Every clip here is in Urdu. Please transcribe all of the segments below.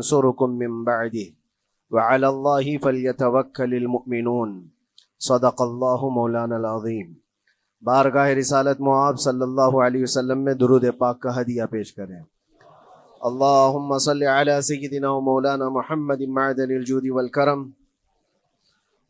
ينصركم من بعده وعلى الله فليتوكل المؤمنون صدق اللہ مولانا العظیم۔ بارگاہ رسالت معاب صلی اللہ علیہ وسلم میں درود پاک کا ہدیہ پیش کریں۔ اللہم صلی علی سیدنا و مولانا محمد معدن الجود والکرم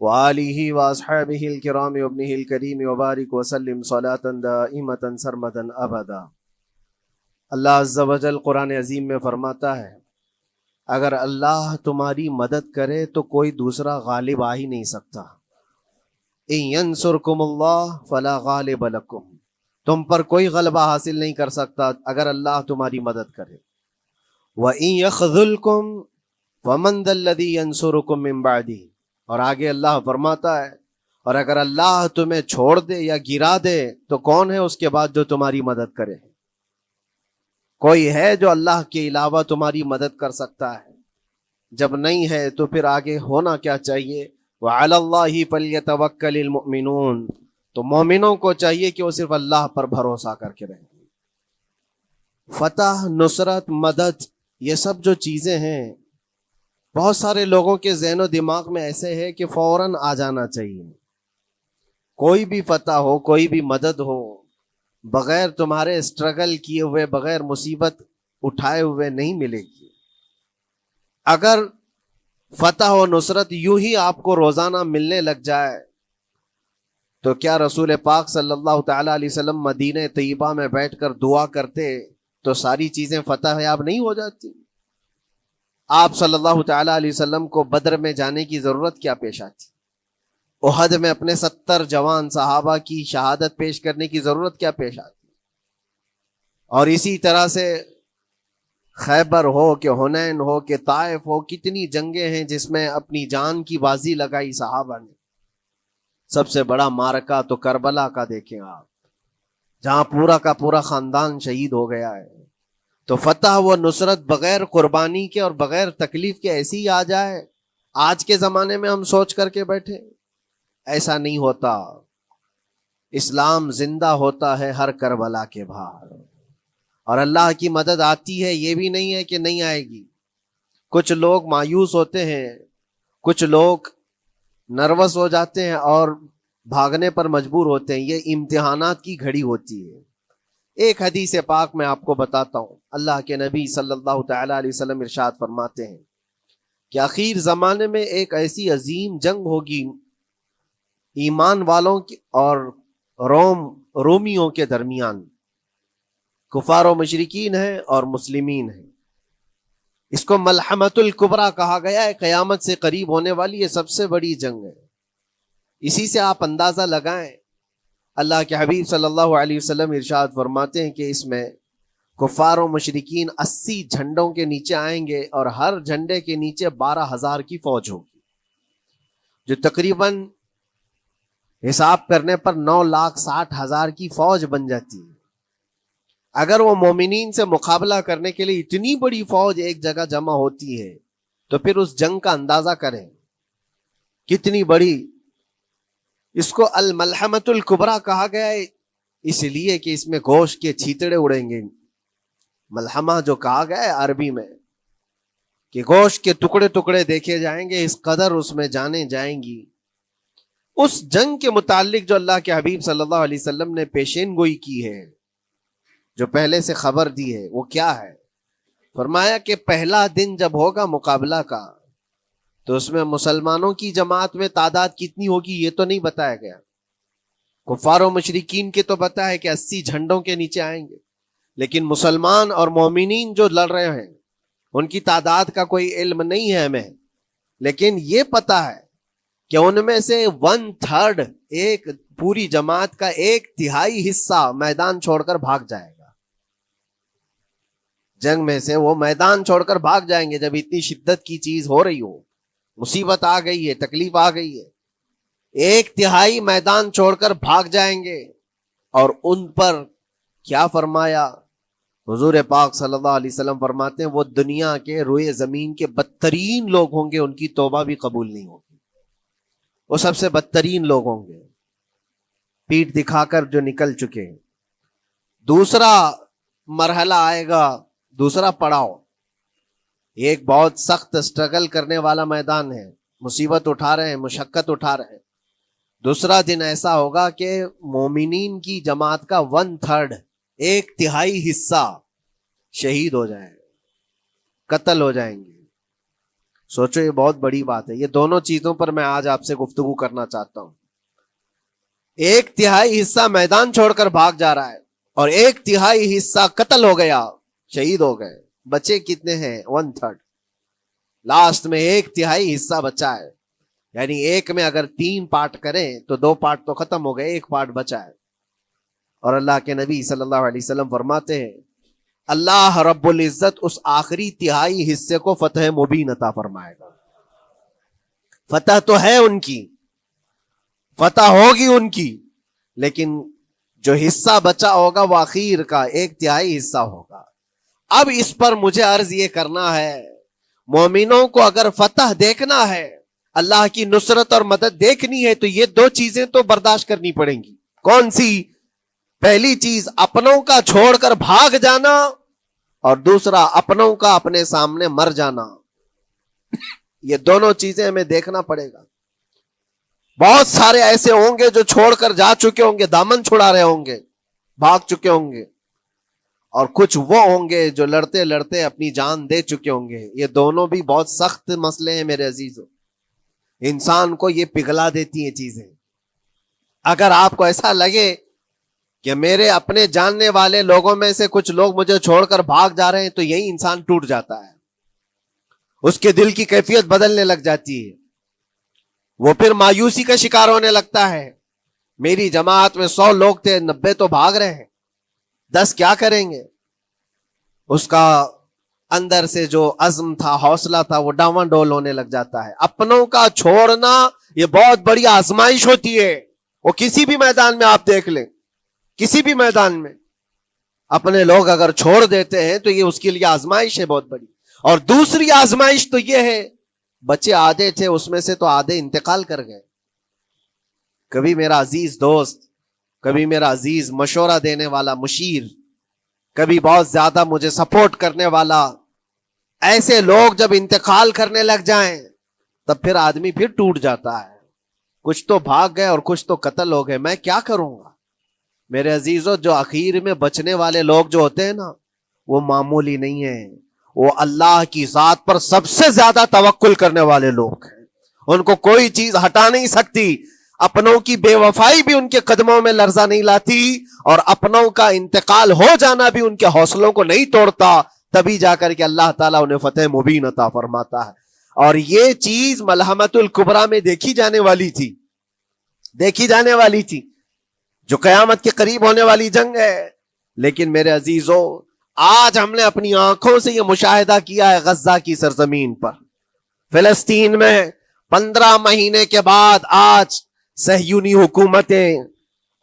وآلہ واصحابہ الکرام وابنہ الکریم وبارک وسلم صلاۃ دائمۃ سرمدا ابدا۔ اللہ عز و جل قرآن عظیم میں فرماتا ہے اگر اللہ تمہاری مدد کرے تو کوئی دوسرا غالب آ ہی نہیں سکتا۔ ان ینصرکم اللہ فلا غالب لکم، تم پر کوئی غلبہ حاصل نہیں کر سکتا اگر اللہ تمہاری مدد کرے۔ وَإِن يَخْذُلْكُمْ فَمَنْ ذَا الَّذِي يَنصُرُكُمْ مِنْ بَعْدِهِ، اور آگے اللہ فرماتا ہے اور اگر اللہ تمہیں چھوڑ دے یا گرا دے تو کون ہے اس کے بعد جو تمہاری مدد کرے؟ کوئی ہے جو اللہ کے علاوہ تمہاری مدد کر سکتا ہے؟ جب نہیں ہے تو پھر آگے ہونا کیا چاہیے؟ وَعَلَى اللَّهِ فَلْيَتَوَكَّلِ الْمُؤْمِنُونَ، تو مومنوں کو چاہیے کہ وہ صرف اللہ پر بھروسہ کر کے رہیں۔ فتح، نصرت، مدد، یہ سب جو چیزیں ہیں بہت سارے لوگوں کے ذہن و دماغ میں ایسے ہے کہ فوراً آ جانا چاہیے۔ کوئی بھی فتح ہو، کوئی بھی مدد ہو، بغیر تمہارے اسٹرگل کیے ہوئے، بغیر مصیبت اٹھائے ہوئے نہیں ملے گی۔ اگر فتح و نصرت یوں ہی آپ کو روزانہ ملنے لگ جائے تو کیا رسول پاک صلی اللہ تعالی علیہ وسلم مدینہ طیبہ میں بیٹھ کر دعا کرتے تو ساری چیزیں فتح یاب نہیں ہو جاتی؟ آپ صلی اللہ تعالی علیہ وسلم کو بدر میں جانے کی ضرورت کیا پیش آتی؟ احد میں اپنے 70 جوان صحابہ کی شہادت پیش کرنے کی ضرورت کیا پیش آتی؟ اور اسی طرح سے خیبر ہو کہ حنین ہو کہ طائف ہو، کتنی جنگیں ہیں جس میں اپنی جان کی بازی لگائی صحابہ نے۔ سب سے بڑا معرکہ تو کربلا کا دیکھیں آپ، جہاں پورا کا پورا خاندان شہید ہو گیا ہے۔ تو فتح و نصرت بغیر قربانی کے اور بغیر تکلیف کے ایسی ہی آ جائے؟ آج کے زمانے میں ہم سوچ کر کے بیٹھے، ایسا نہیں ہوتا۔ اسلام زندہ ہوتا ہے ہر کربلا کے باہر، اور اللہ کی مدد آتی ہے، یہ بھی نہیں ہے کہ نہیں آئے گی۔ کچھ لوگ مایوس ہوتے ہیں، کچھ لوگ نروس ہو جاتے ہیں اور بھاگنے پر مجبور ہوتے ہیں۔ یہ امتحانات کی گھڑی ہوتی ہے۔ ایک حدیث پاک میں آپ کو بتاتا ہوں، اللہ کے نبی صلی اللہ تعالی علیہ وسلم ارشاد فرماتے ہیں کہ آخر زمانے میں ایک ایسی عظیم جنگ ہوگی ایمان والوں کی اور رومیوں کے درمیان۔ کفار و مشرکین ہیں اور مسلمین ہیں۔ اس کو ملحمۃ الکبریٰ کہا گیا ہے، قیامت سے قریب ہونے والی یہ سب سے بڑی جنگ ہے۔ اسی سے آپ اندازہ لگائیں، اللہ کے حبیب صلی اللہ علیہ وسلم ارشاد فرماتے ہیں کہ اس میں کفار و مشرکین 80 جھنڈوں کے نیچے آئیں گے اور ہر جھنڈے کے نیچے 12,000 کی فوج ہوگی، جو تقریباً حساب کرنے پر 9,60,000 کی فوج بن جاتی ہے۔ اگر وہ مومنین سے مقابلہ کرنے کے لیے اتنی بڑی فوج ایک جگہ جمع ہوتی ہے تو پھر اس جنگ کا اندازہ کریں کتنی بڑی۔ اس کو الملحمۃ الکبریٰ کہا گیا ہے اس لیے کہ اس میں گوشت کے چھیتڑے اڑیں گے۔ ملحمہ جو کہا گیا ہے عربی میں کہ گوشت کے ٹکڑے ٹکڑے دیکھے جائیں گے، اس قدر اس میں جانے جائیں گی۔ اس جنگ کے متعلق جو اللہ کے حبیب صلی اللہ علیہ وسلم نے پیشین گوئی کی ہے، جو پہلے سے خبر دی ہے، وہ کیا ہے؟ فرمایا کہ پہلا دن جب ہوگا مقابلہ کا تو اس میں مسلمانوں کی جماعت میں تعداد کتنی ہوگی یہ تو نہیں بتایا گیا۔ کفار و مشرکین کے تو بتایا کہ 80 جھنڈوں کے نیچے آئیں گے، لیکن مسلمان اور مومنین جو لڑ رہے ہیں ان کی تعداد کا کوئی علم نہیں ہے ہمیں، لیکن یہ پتا ہے کہ ان میں سے 1/3 ایک پوری جماعت کا 1/3 حصہ میدان چھوڑ کر بھاگ جائے گا۔ جنگ میں سے وہ میدان چھوڑ کر بھاگ جائیں گے جب اتنی شدت کی چیز ہو رہی ہو، مصیبت آ گئی ہے، تکلیف آ گئی ہے، 1/3 میدان چھوڑ کر بھاگ جائیں گے۔ اور ان پر کیا فرمایا حضور پاک صلی اللہ علیہ وسلم؟ فرماتے ہیں وہ دنیا کے روئے زمین کے بدترین لوگ ہوں گے، ان کی توبہ بھی قبول نہیں ہوگی، وہ سب سے بدترین لوگ ہوں گے، پیٹ دکھا کر جو نکل چکے۔ دوسرا مرحلہ آئے گا، دوسرا پڑاؤ، ایک بہت سخت سٹرگل کرنے والا میدان ہے، مصیبت اٹھا رہے ہیں، مشقت اٹھا رہے ہیں۔ دوسرا دن ایسا ہوگا کہ مومنین کی جماعت کا 1/3 1/3 حصہ شہید ہو جائے، قتل ہو جائیں گے۔ سوچو یہ بہت بڑی بات ہے۔ یہ دونوں چیزوں پر میں آج آپ سے گفتگو کرنا چاہتا ہوں۔ 1/3 حصہ میدان چھوڑ کر بھاگ جا رہا ہے اور 1/3 حصہ قتل ہو گیا، شہید ہو گئے۔ بچے کتنے ہیں؟ 1/3۔ لاسٹ میں 1/3 حصہ بچا ہے، یعنی ایک میں اگر 3 پارٹ کریں تو 2 پارٹ تو ختم ہو گئے، 1 پارٹ بچا ہے۔ اور اللہ کے نبی صلی اللہ علیہ وسلم فرماتے ہیں اللہ رب العزت اس آخری 1/3 حصے کو فتح مبین عطا فرمائے گا۔ فتح تو ہے ان کی، فتح ہوگی ان کی، لیکن جو حصہ بچا ہوگا وہ اخیر کا 1/3 حصہ ہوگا۔ اب اس پر مجھے عرض یہ کرنا ہے، مومنوں کو اگر فتح دیکھنا ہے، اللہ کی نصرت اور مدد دیکھنی ہے، تو یہ 2 چیزیں تو برداشت کرنی پڑیں گی۔ کون سی؟ پہلی چیز اپنوں کا چھوڑ کر بھاگ جانا، اور دوسرا اپنوں کا اپنے سامنے مر جانا۔ یہ دونوں چیزیں ہمیں دیکھنا پڑے گا۔ بہت سارے ایسے ہوں گے جو چھوڑ کر جا چکے ہوں گے، دامن چھڑا رہے ہوں گے، بھاگ چکے ہوں گے، اور کچھ وہ ہوں گے جو لڑتے لڑتے اپنی جان دے چکے ہوں گے۔ یہ دونوں بھی بہت سخت مسئلے ہیں میرے عزیزوں، انسان کو یہ پگھلا دیتی ہیں چیزیں۔ اگر آپ کو ایسا لگے کہ میرے اپنے جاننے والے لوگوں میں سے کچھ لوگ مجھے چھوڑ کر بھاگ جا رہے ہیں، تو یہی انسان ٹوٹ جاتا ہے، اس کے دل کی کیفیت بدلنے لگ جاتی ہے، وہ پھر مایوسی کا شکار ہونے لگتا ہے۔ میری جماعت میں 100 لوگ تھے، 90 تو بھاگ رہے ہیں، 10 کیا کریں گے؟ اس کا اندر سے جو عزم تھا، حوصلہ تھا، وہ ڈاواں ڈول ہونے لگ جاتا ہے۔ اپنوں کا چھوڑنا یہ بہت بڑی آزمائش ہوتی ہے، وہ کسی بھی میدان میں آپ دیکھ لیں، کسی بھی میدان میں اپنے لوگ اگر چھوڑ دیتے ہیں تو یہ اس کے لیے آزمائش ہے بہت بڑی۔ اور دوسری آزمائش تو یہ ہے، بچے آدھے تھے، اس میں سے تو آدھے انتقال کر گئے۔ کبھی میرا عزیز دوست، کبھی میرا عزیز مشورہ دینے والا مشیر، کبھی بہت زیادہ مجھے سپورٹ کرنے والا، ایسے لوگ جب انتقال کرنے لگ جائیں تب پھر آدمی پھر ٹوٹ جاتا ہے۔ کچھ تو بھاگ گئے اور کچھ تو قتل ہو گئے، میں کیا کروں گا؟ میرے عزیزوں، جو آخر میں بچنے والے لوگ جو ہوتے ہیں نا، وہ معمولی نہیں ہیں، وہ اللہ کی ذات پر سب سے زیادہ توکل کرنے والے لوگ ہیں۔ ان کو کوئی چیز ہٹا نہیں سکتی، اپنوں کی بے وفائی بھی ان کے قدموں میں لرزہ نہیں لاتی، اور اپنوں کا انتقال ہو جانا بھی ان کے حوصلوں کو نہیں توڑتا، تبھی جا کر کے اللہ تعالیٰ انہیں فتح مبین عطا فرماتا ہے۔ اور یہ چیز ملحمت الکبریٰ میں دیکھی جانے والی تھی، جو قیامت کے قریب ہونے والی جنگ ہے۔ لیکن میرے عزیزوں، آج ہم نے اپنی آنکھوں سے یہ مشاہدہ کیا ہے، غزہ کی سرزمین پر، فلسطین میں 15 مہینے کے بعد آج صہیونی حکومتیں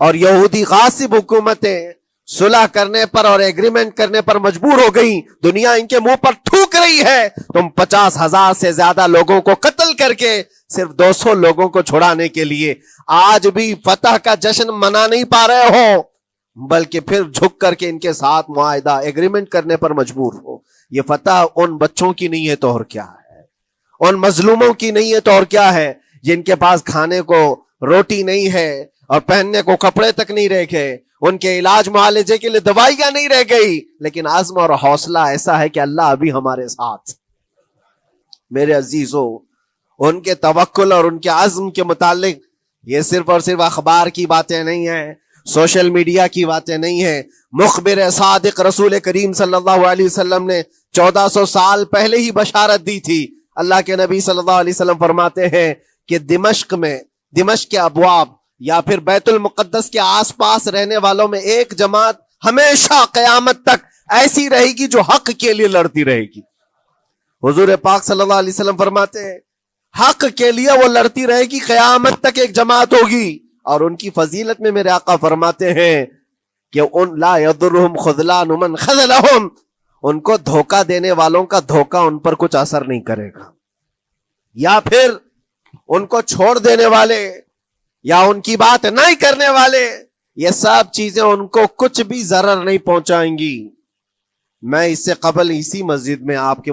اور یہودی غاصب حکومتیں صلح کرنے پر اور ایگریمنٹ کرنے پر مجبور ہو گئی۔ دنیا ان کے منہ پر تھوک رہی ہے، تم 50,000 سے زیادہ لوگوں کو قتل کر کے صرف 200 لوگوں کو چھڑانے کے لیے آج بھی فتح کا جشن منا نہیں پا رہے ہو، بلکہ پھر جھک کر کے ان کے ساتھ معاہدہ ایگریمنٹ کرنے پر مجبور ہو۔ یہ فتح ان بچوں کی نہیں ہے تو اور کیا ہے، ان مظلوموں کی نہیں ہے تو اور کیا ہے، جن کے پاس کھانے کو روٹی نہیں ہے اور پہننے کو کپڑے تک نہیں رہ گئے، ان کے علاج معالجے کے لیے دوائیاں نہیں رہ گئی، لیکن عزم اور حوصلہ ایسا ہے کہ اللہ ابھی ہمارے ساتھ۔ میرے عزیزوں، ان کے توکل اور ان کے عزم کے متعلق یہ صرف اور صرف اخبار کی باتیں نہیں ہیں، سوشل میڈیا کی باتیں نہیں ہیں۔ مخبر صادق رسول کریم صلی اللہ علیہ وسلم نے 1400 سال پہلے ہی بشارت دی تھی۔ اللہ کے نبی صلی اللہ علیہ وسلم فرماتے ہیں کہ دمشق کے ابواب یا پھر بیت المقدس کے آس پاس رہنے والوں میں ایک جماعت ہمیشہ قیامت تک ایسی رہے گی جو حق کے لیے لڑتی رہے گی۔ حضور پاک صلی اللہ علیہ وسلم فرماتے ہیں حق کے لیے وہ لڑتی رہے گی، قیامت تک ایک جماعت ہوگی۔ اور ان کی فضیلت میں میرے آقا فرماتے ہیں کہ ان لا یضرهم خذلان من خذلهم، ان کو دھوکہ دینے والوں کا دھوکہ ان پر کچھ اثر نہیں کرے گا، یا پھر ان کو چھوڑ دینے والے یا ان کی بات نہیں کرنے والے، یہ سب چیزیں ان کو کچھ بھی ضرر نہیں پہنچائیں گی۔ میں اس سے قبل اسی مسجد میں آپ کے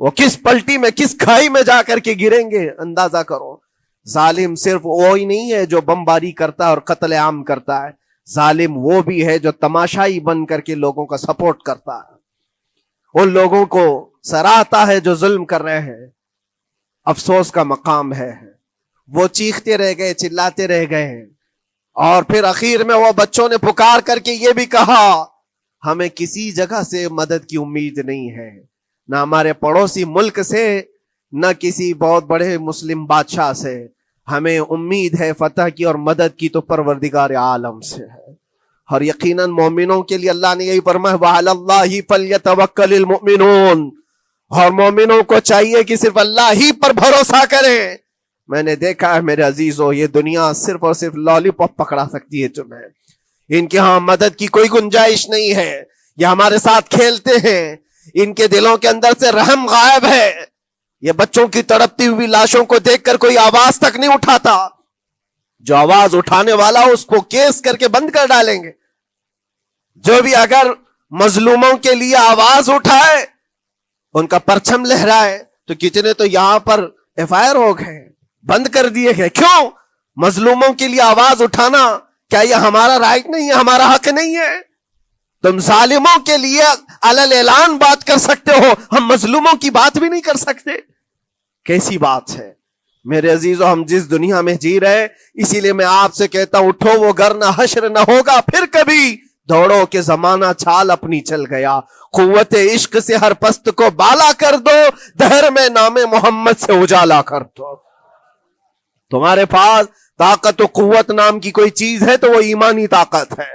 وہ کس پلٹی میں کس کھائی میں جا کر کے گریں گے اندازہ کرو۔ ظالم صرف وہی نہیں ہے جو بمباری کرتا ہے اور قتل عام کرتا ہے، ظالم وہ بھی ہے جو تماشائی بن کر کے لوگوں کا سپورٹ کرتا ہے، ان لوگوں کو سراہتا ہے جو ظلم کر رہے ہیں۔ افسوس کا مقام ہے، وہ چیختے رہ گئے، چلاتے رہ گئے ہیں، اور پھر اخیر میں وہ بچوں نے پکار کر کے یہ بھی کہا ہمیں کسی جگہ سے مدد کی امید نہیں ہے، نہ ہمارے پڑوسی ملک سے، نہ کسی بہت بڑے مسلم بادشاہ سے، ہمیں امید ہے فتح کی اور مدد کی تو پروردگار عالم سے ہے۔ اور یقیناً مومنوں کے لیے اللہ نے یہی فرمایا وَعَلَى اللَّهِ فَلْيَتَوَكَّلِ الْمُؤْمِنُونَ، اور مومنوں کو چاہیے کہ صرف اللہ ہی پر بھروسہ کریں۔ میں نے دیکھا ہے میرے عزیزوں، یہ دنیا صرف اور صرف لالی پاپ پکڑا سکتی ہے تمہیں، ان کے ہاں مدد کی کوئی گنجائش نہیں ہے، یہ ہمارے ساتھ کھیلتے ہیں، ان کے دلوں کے اندر سے رحم غائب ہے، یہ بچوں کی تڑپتی ہوئی لاشوں کو دیکھ کر کوئی آواز تک نہیں اٹھاتا، جو آواز اٹھانے والا اس کو کیس کر کے بند کر ڈالیں گے۔ جو بھی اگر مظلوموں کے لیے آواز اٹھائے، ان کا پرچم لہرائے، تو کتنے تو یہاں پر FIR ہو گئے، بند کر دیے گئے۔ کیوں؟ مظلوموں کے لیے آواز اٹھانا کیا یہ ہمارا رائٹ نہیں ہے، ہمارا حق نہیں ہے؟ تم ظالموں کے لیے علل اعلان بات کر سکتے ہو، ہم مظلوموں کی بات بھی نہیں کر سکتے، کیسی بات ہے؟ میرے عزیزو، ہم جس دنیا میں جی رہے، اسی لیے میں آپ سے کہتا ہوں اٹھو وہ گر نہ حشر نہ ہوگا پھر کبھی، دوڑو کہ زمانہ چھال اپنی چل گیا، قوت عشق سے ہر پست کو بالا کر دو، دہر میں نام محمد سے اجالا کر دو۔ تمہارے پاس طاقت و قوت نام کی کوئی چیز ہے تو وہ ایمانی طاقت ہے،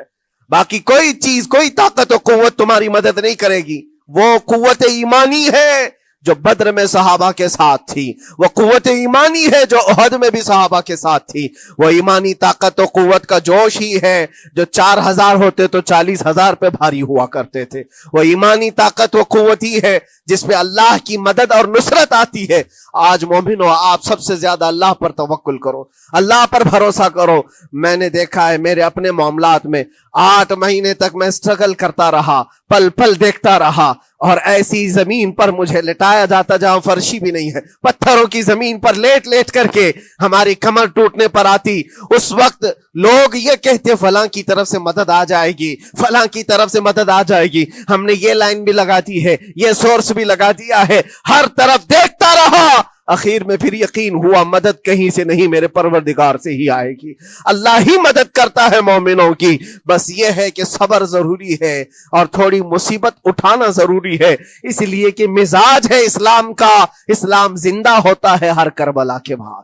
باقی کوئی چیز، کوئی طاقت و قوت تمہاری مدد نہیں کرے گی۔ وہ قوت ایمانی ہے جو بدر میں صحابہ کے ساتھ تھی، وہ قوت ایمانی ہے جو احد میں بھی صحابہ کے ساتھ تھی، وہ ایمانی طاقت و قوت کا جوش ہی ہے جو 4000 ہوتے تو 40,000 پہ بھاری ہوا کرتے تھے، وہ ایمانی طاقت و قوت ہی ہے جس پہ اللہ کی مدد اور نصرت آتی ہے۔ آج مومنو، آپ سب سے زیادہ اللہ پر توکل کرو، اللہ پر بھروسہ کرو۔ میں نے دیکھا ہے میرے اپنے معاملات میں، 8 مہینے تک میں اسٹرگل کرتا رہا، پل پل دیکھتا رہا، اور ایسی زمین پر مجھے لٹایا جاتا جہاں فرشی بھی نہیں ہے، پتھروں کی زمین پر لیٹ لیٹ کر کے ہماری کمر ٹوٹنے پر آتی۔ اس وقت لوگ یہ کہتے فلاں کی طرف سے مدد آ جائے گی، فلاں کی طرف سے مدد آ جائے گی، ہم نے یہ لائن بھی لگا دی ہے، یہ سورس بھی لگا دیا ہے، ہر طرف دیکھتا رہا، اخیر میں پھر یقین ہوا مدد کہیں سے نہیں، میرے پروردگار سے ہی آئے گی۔ اللہ ہی مدد کرتا ہے مومنوں کی، بس یہ ہے کہ صبر ضروری ہے اور تھوڑی مصیبت اٹھانا ضروری ہے، اس لیے کہ مزاج ہے اسلام کا، اسلام زندہ ہوتا ہے ہر کربلا کے بعد۔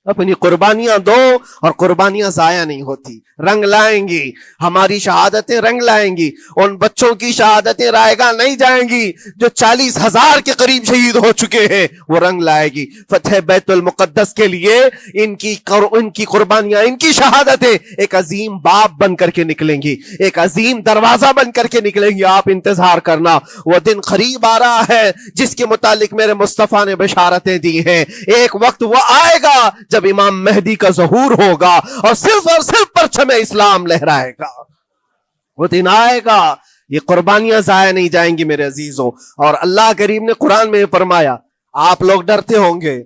اپنی قربانیاں دو اور قربانیاں ضائع نہیں ہوتی، رنگ لائیں گی، ہماری شہادتیں رنگ لائیں گی، ان بچوں کی شہادتیں رائے گاہ نہیں جائیں گی جو 40,000 کے قریب شہید ہو چکے ہیں، وہ رنگ لائے گی۔ فتح بیت المقدس کے لیے ان کی قربانیاں، ان کی شہادتیں ایک عظیم باب بن کر کے نکلیں گی، ایک عظیم دروازہ بن کر کے نکلیں گی۔ آپ انتظار کرنا، وہ دن قریب آ رہا ہے جس کے متعلق میرے مصطفیٰ نے بشارتیں دی ہیں۔ ایک وقت وہ آئے گا جب امام مہدی کا ظہور ہوگا اور صرف پرچم اسلام لہرائے گا، وہ دن آئے گا، یہ قربانیاں ضائع نہیں جائیں گی میرے عزیزوں۔ اور اللہ کریم نے قرآن میں فرمایا، آپ لوگ ڈرتے ہوں گے